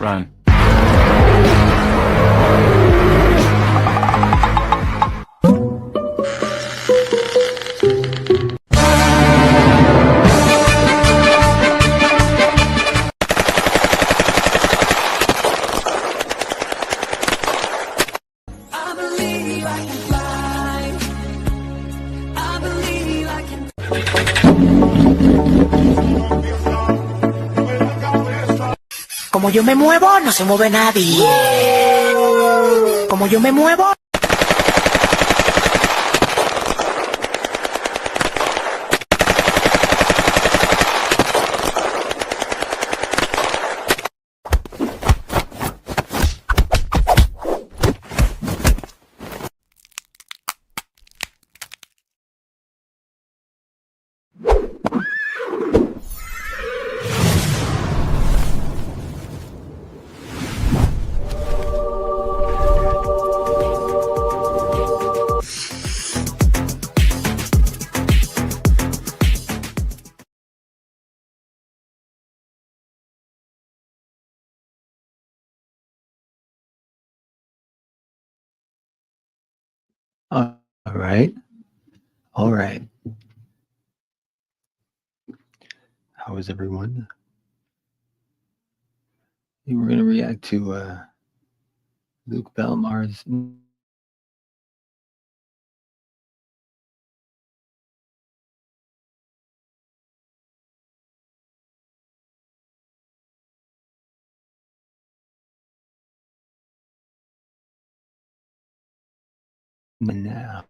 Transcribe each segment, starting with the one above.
Run. Como yo me muevo, no se mueve nadie. Como yo me muevo. All right. All right. How is everyone? We're going to react to Luke Belmar's now.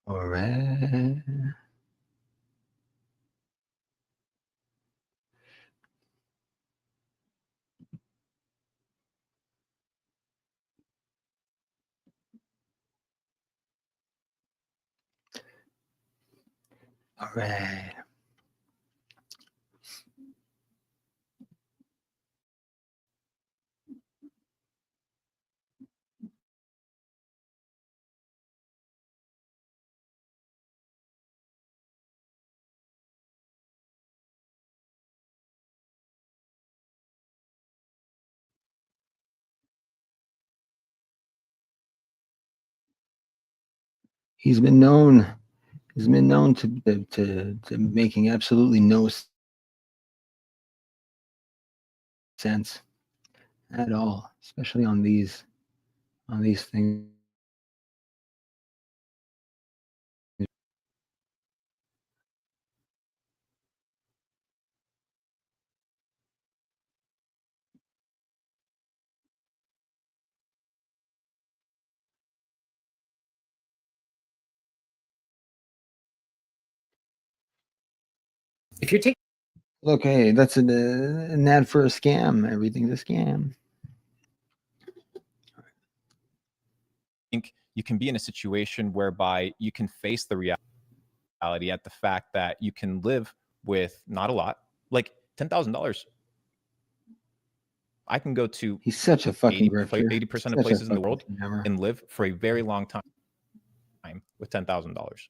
All right. All right. He's been known to making absolutely no sense at all, especially on these things. If you're taking Look, hey, that's an ad for a scam. Everything's a scam. think you can be in a situation whereby you can face the reality at the fact that you can live with not a lot, like $10,000. I can go to He's such a fucking 80% of places in the world and live for a very long time with $10,000.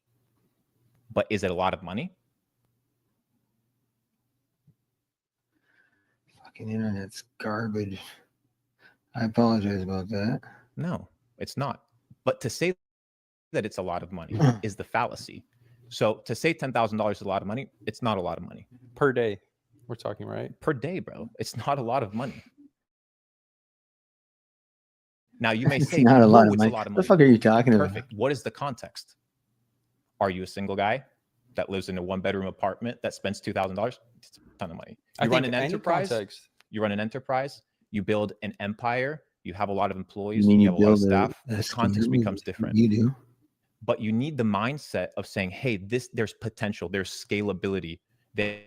But is it a lot of money? Fucking internet's garbage. I apologize about that. No, it's not. But to say that it's a lot of money is the fallacy. So to say $10,000 is a lot of money, it's not a lot of money. Per day, we're talking, right? Per day, bro. It's not a lot of money. Now you may say, it's not a lot of it's money. A lot of money. What the fuck are you talking about? Perfect. What is the context? Are you a single guy that lives in a one-bedroom apartment that spends $2,000? It's a ton of money. You run an enterprise. You run an enterprise. You build an empire. You have a lot of employees. You have a lot of staff. The context becomes different. You do. But you need the mindset of saying, hey, there's potential. There's scalability. There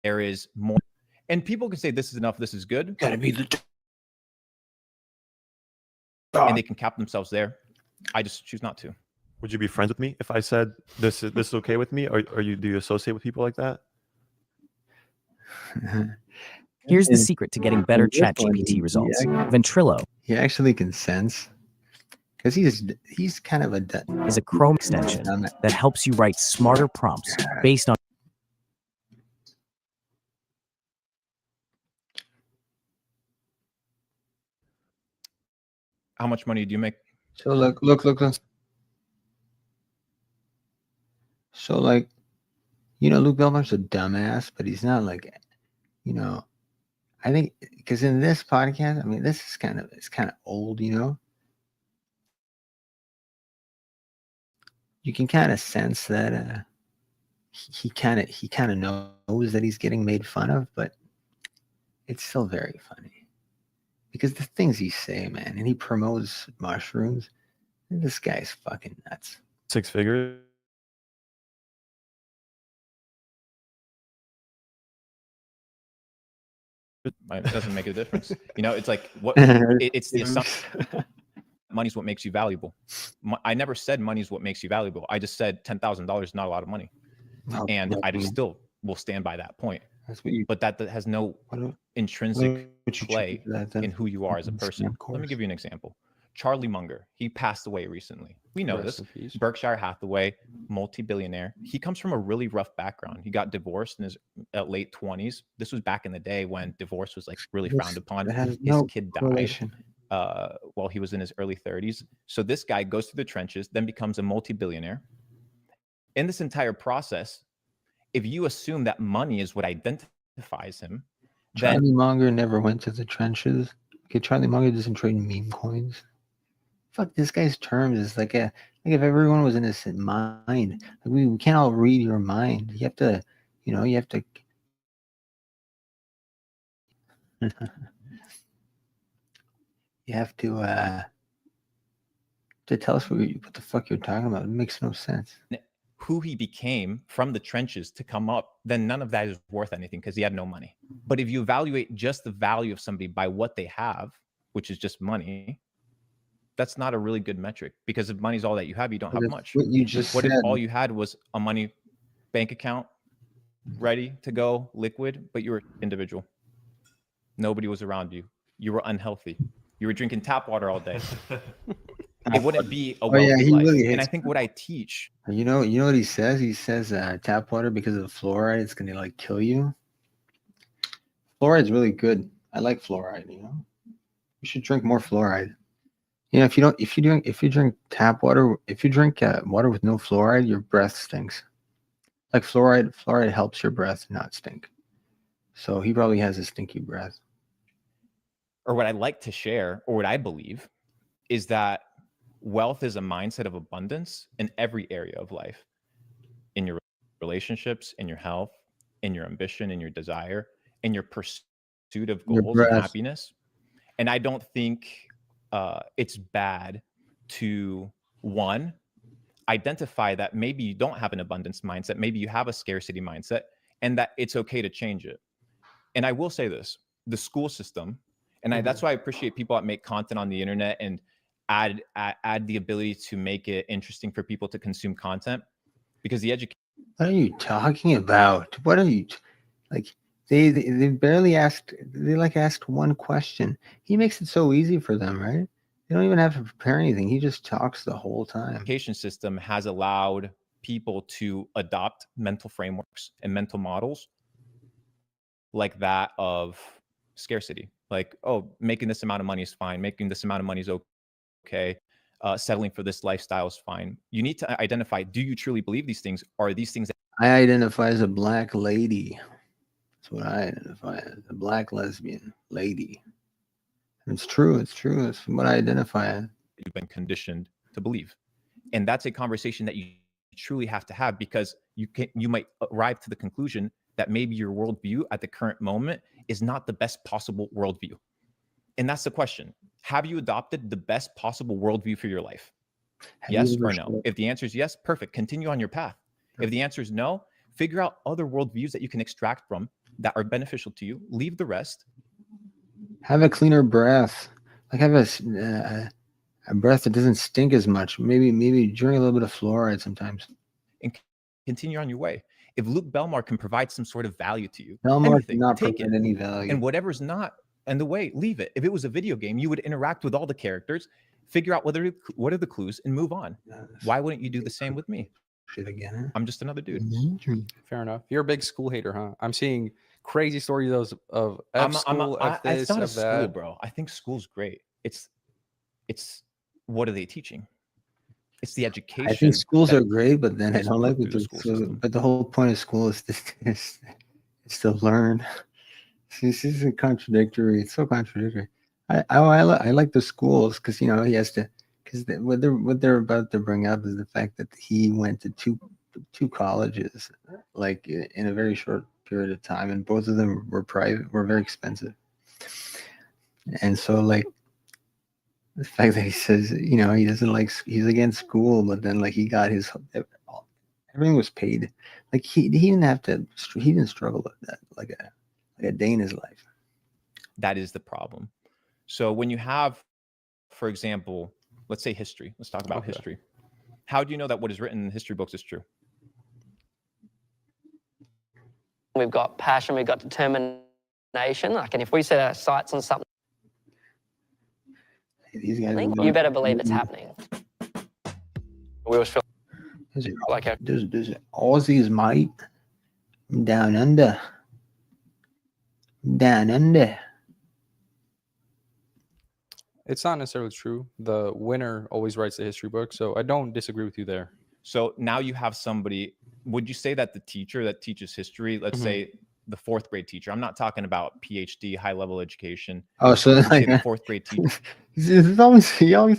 is more. And people can say, this is enough. This is good. Gotta be the and they can cap themselves there. I just choose not to. Would you be friends with me if I said this is okay with me, or do you associate with people like that? Here's the secret to getting better ChatGPT results. Ventrilo He actually can sense, because he's kind of a is a Chrome extension that helps you write smarter prompts based on How much money do you make? So look. So like, Luke Belmar's a dumbass, but he's not like, I think because in this podcast, I mean, this is kind of old, You can kind of sense that he kind of knows that he's getting made fun of, but it's still very funny because the things he say, man, and he promotes mushrooms. This guy's fucking nuts. 6 figures. It doesn't make a difference. It's like it's the assumption. Money's what makes you valuable. I never said money's what makes you valuable. I just said $10,000 is not a lot of money, and I still will stand by that point. But that has no intrinsic play in who you are as a person. Let me give you an example. Charlie Munger, he passed away recently. We know this. Berkshire Hathaway, multi-billionaire. He comes from a really rough background. He got divorced in his late 20s. This was back in the day when divorce was like really frowned upon. His kid died while he was in his early 30s. So this guy goes through the trenches, then becomes a multi-billionaire. In this entire process, if you assume that money is what identifies him, Charlie Munger never went to the trenches. Okay, Charlie Munger doesn't trade meme coins. Fuck, this guy's terms is like if everyone was in his mind. Like we can't all read your mind. You have to, you have to. You have to tell us what the fuck you're talking about. It makes no sense. Who he became from the trenches to come up, then none of that is worth anything because he had no money. But if you evaluate just the value of somebody by what they have, which is just money, that's not a really good metric, because if money's all that you have, you don't have much. What you just what said. if all you had was a money bank account ready to go, liquid, but you were individual? Nobody was around you. You were unhealthy. You were drinking tap water all day. It wouldn't be a wealthy life. Really, and I think what I teach. You know what he says? He says tap water, because of the fluoride, it's gonna like kill you. Fluoride's really good. I like fluoride. You should drink more fluoride. If you drink tap water, if you drink water with no fluoride, your breath stinks. Like fluoride helps your breath not stink. So he probably has a stinky breath. Or what I like to share, or what I believe, is that wealth is a mindset of abundance in every area of life. In your relationships, in your health, in your ambition, in your desire, in your pursuit of goals and happiness. And I don't think it's bad to, one, identify that maybe you don't have an abundance mindset, maybe you have a scarcity mindset, and that it's okay to change it. And I will say this, the school system, and that's why I appreciate people that make content on the internet and add the ability to make it interesting for people to consume content, because the education. What are you talking about? What are you like? They barely asked. They asked one question. He makes it so easy for them, right? They don't even have to prepare anything. He just talks the whole time. Education system has allowed people to adopt mental frameworks and mental models like that of scarcity. Like, oh, making this amount of money is fine. Making this amount of money is okay. Settling for this lifestyle is fine. You need to identify, do you truly believe these things? Or are these things that I identify as a black lady? That's what I identify as, a black lesbian lady. It's true. It's true. It's what I identify as. You've been conditioned to believe. And that's a conversation that you truly have to have, because you might arrive to the conclusion that maybe your worldview at the current moment is not the best possible worldview. And that's the question. Have you adopted the best possible worldview for your life? Yes or no? If the answer is yes, perfect. Continue on your path. If the answer is no, figure out other worldviews that you can extract from that are beneficial to you. Leave the rest. Have a cleaner breath. Like have a a breath that doesn't stink as much. Maybe drink a little bit of fluoride sometimes. and continue on your way. If Luke Belmar can provide some sort of value to you, Belmar anything, cannot take provide it. any value. And whatever's not in the way, leave it. If it was a video game, you would interact with all the characters, figure out what are the clues, and move on. Why wouldn't you do the same with me? Shit again. I'm just another dude. Fair enough. You're a big school hater, huh? I'm seeing crazy stories of F school, F this, it's not a F school, that. bro. I think school's great. It's what are they teaching? It's the education. I think schools are great, but then I is don't put like through what the the school school. system. But the whole point of school is to learn. This is contradictory. It's so contradictory. I like the schools because he has to, because what they're about to bring up is the fact that he went to two colleges like in a very short period of time, and both of them were private, were very expensive. And so like the fact that he says he doesn't like, he's against school, but then like he got his, everything was paid. Like he didn't have to, he didn't struggle with that like a day in his life. That is the problem. So when you have, for example, let's say history. Let's talk about history. How do you know that what is written in history books is true? We've got passion, we've got determination. Like, and if we set our sights on something, These guys, you better believe it's happening. We always feel like there's Aussies, mate. Down under. It's not necessarily true. The winner always writes the history book, so I don't disagree with you there. So now you have somebody. Would you say that the teacher that teaches history, let's say the fourth grade teacher, I'm not talking about PhD, high level education. Oh, so like the fourth grade teacher. he always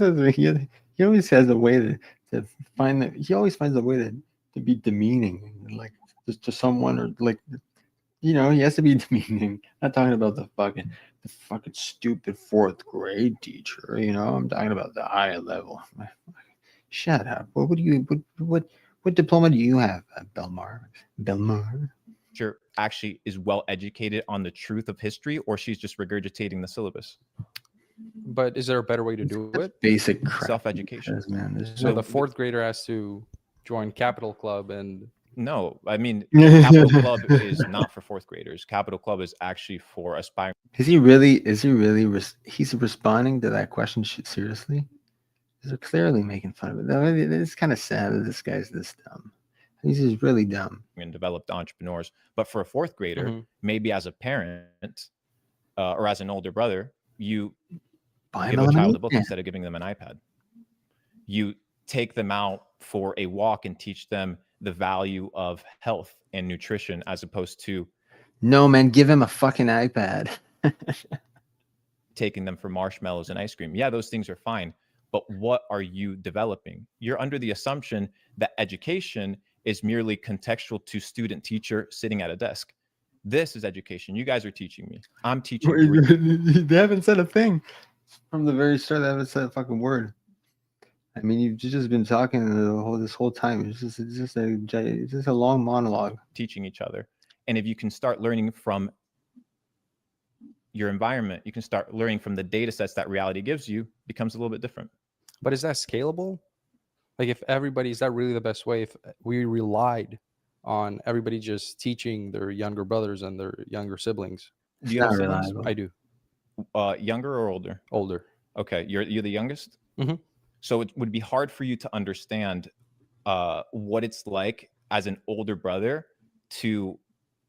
has a way to find that, he always finds a way to be demeaning, like just to someone, or like he has to be demeaning. Not talking about the fucking stupid fourth grade teacher. I'm talking about the higher level. Shut up. What diploma do you have, Belmar? Teacher actually is well educated on the truth of history, or she's just regurgitating the syllabus? But is there a better way to do it? Basic crap. Self-education. Man, So the fourth grader has to join Capital Club and. No, I mean, Capital Club is not for fourth graders. Capital Club is actually for aspiring. Is he really? He's responding to that question seriously? They're clearly making fun of it. It's kind of sad that this guy's this dumb. He's just really dumb. And developed entrepreneurs. But for a fourth grader, maybe as a parent or as an older brother, you give a child a book instead of giving them an iPad. You take them out for a walk and teach them the value of health and nutrition, as opposed to no, man, give him a fucking iPad. taking them for marshmallows and ice cream. Yeah, those things are fine. But what are you developing? You're under the assumption that education is merely contextual to student teacher sitting at a desk. This is education. You guys are teaching me. I'm teaching you. They haven't said a thing from the very start. They haven't said a fucking word. I mean, you've just been talking this whole time. It's just a long monologue. Teaching each other. And if you can start learning from your environment, you can start learning from the data sets that reality gives you, becomes a little bit different. But is that scalable? Like, if everybody, is that really the best way? If we relied on everybody just teaching their younger brothers and their younger siblings? Do you have siblings? I do. Younger or older? Older. Okay, you're the youngest? Mm-hmm. So it would be hard for you to understand what it's like as an older brother to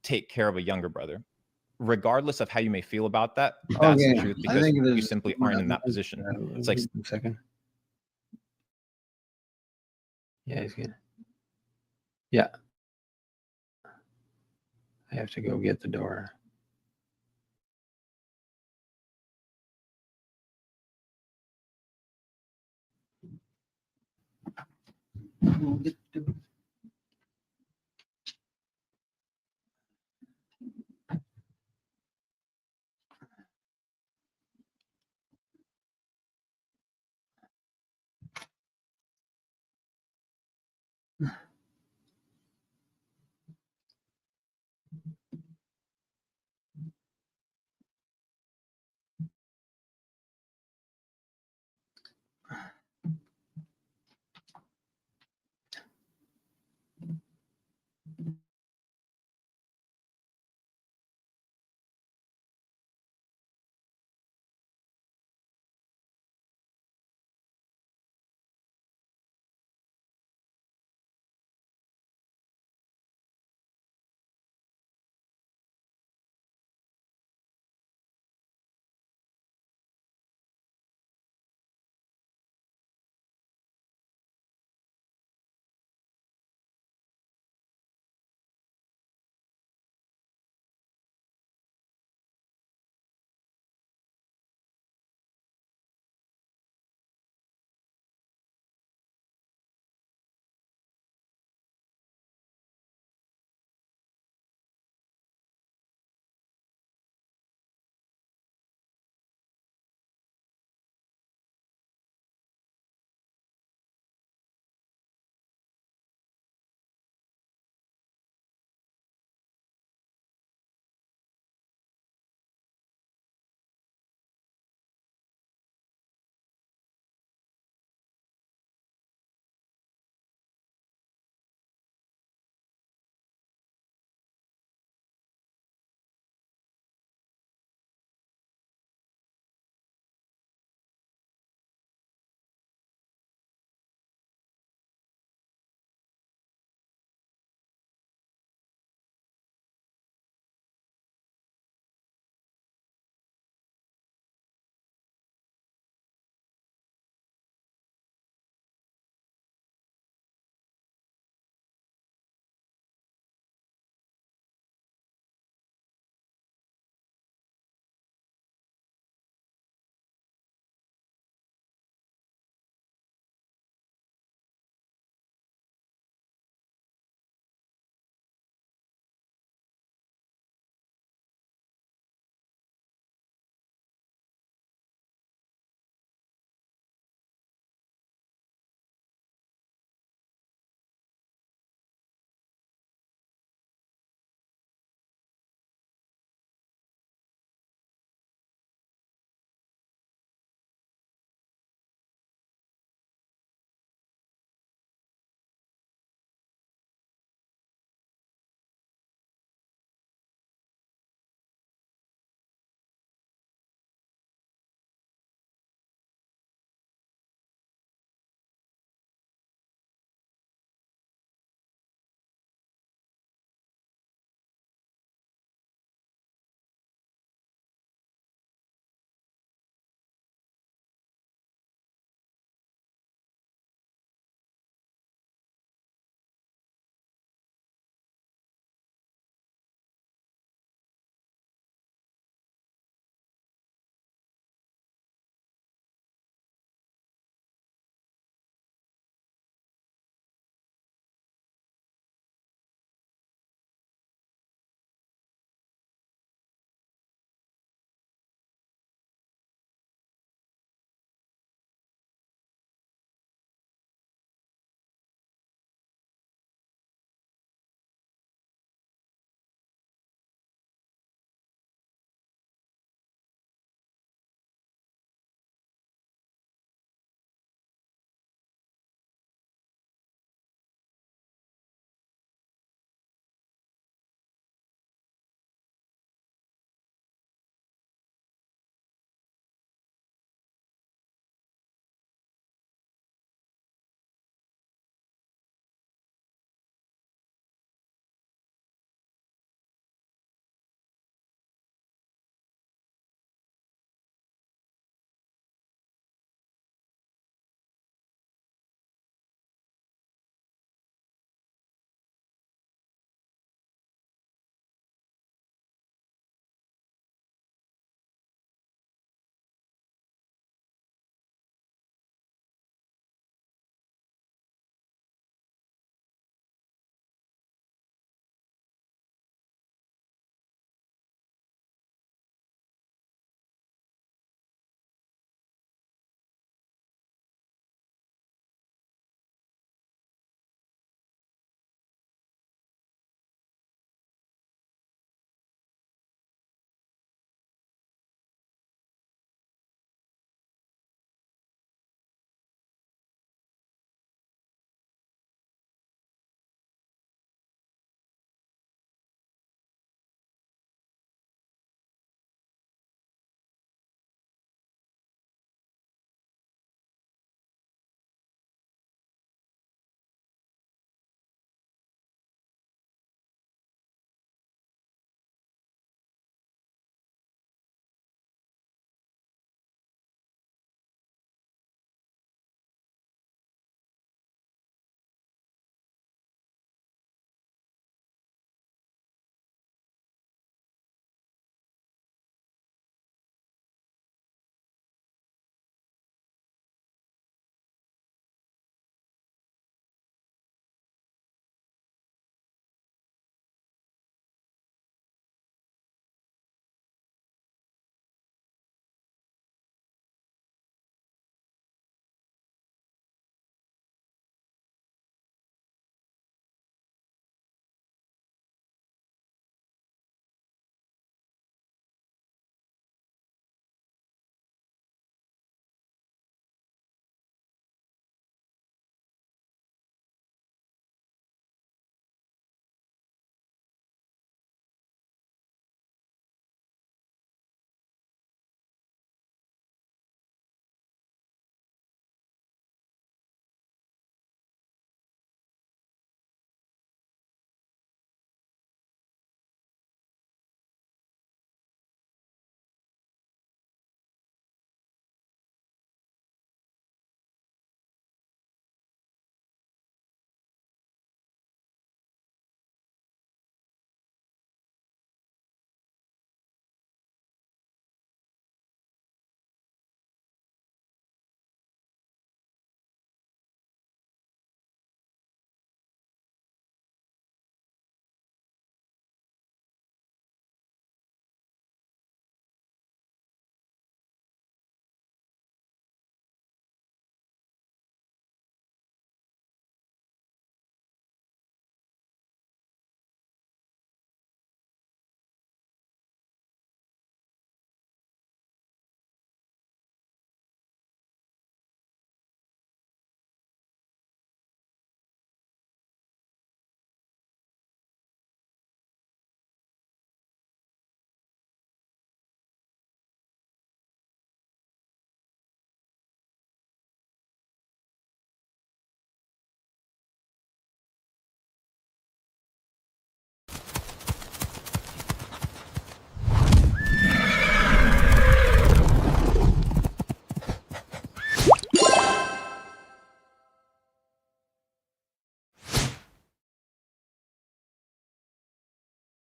take care of a younger brother. Regardless of how you may feel about that, that's the truth, because you simply aren't in that position. It's like, a second. Yeah, he's good. Yeah. I have to go get the door. Get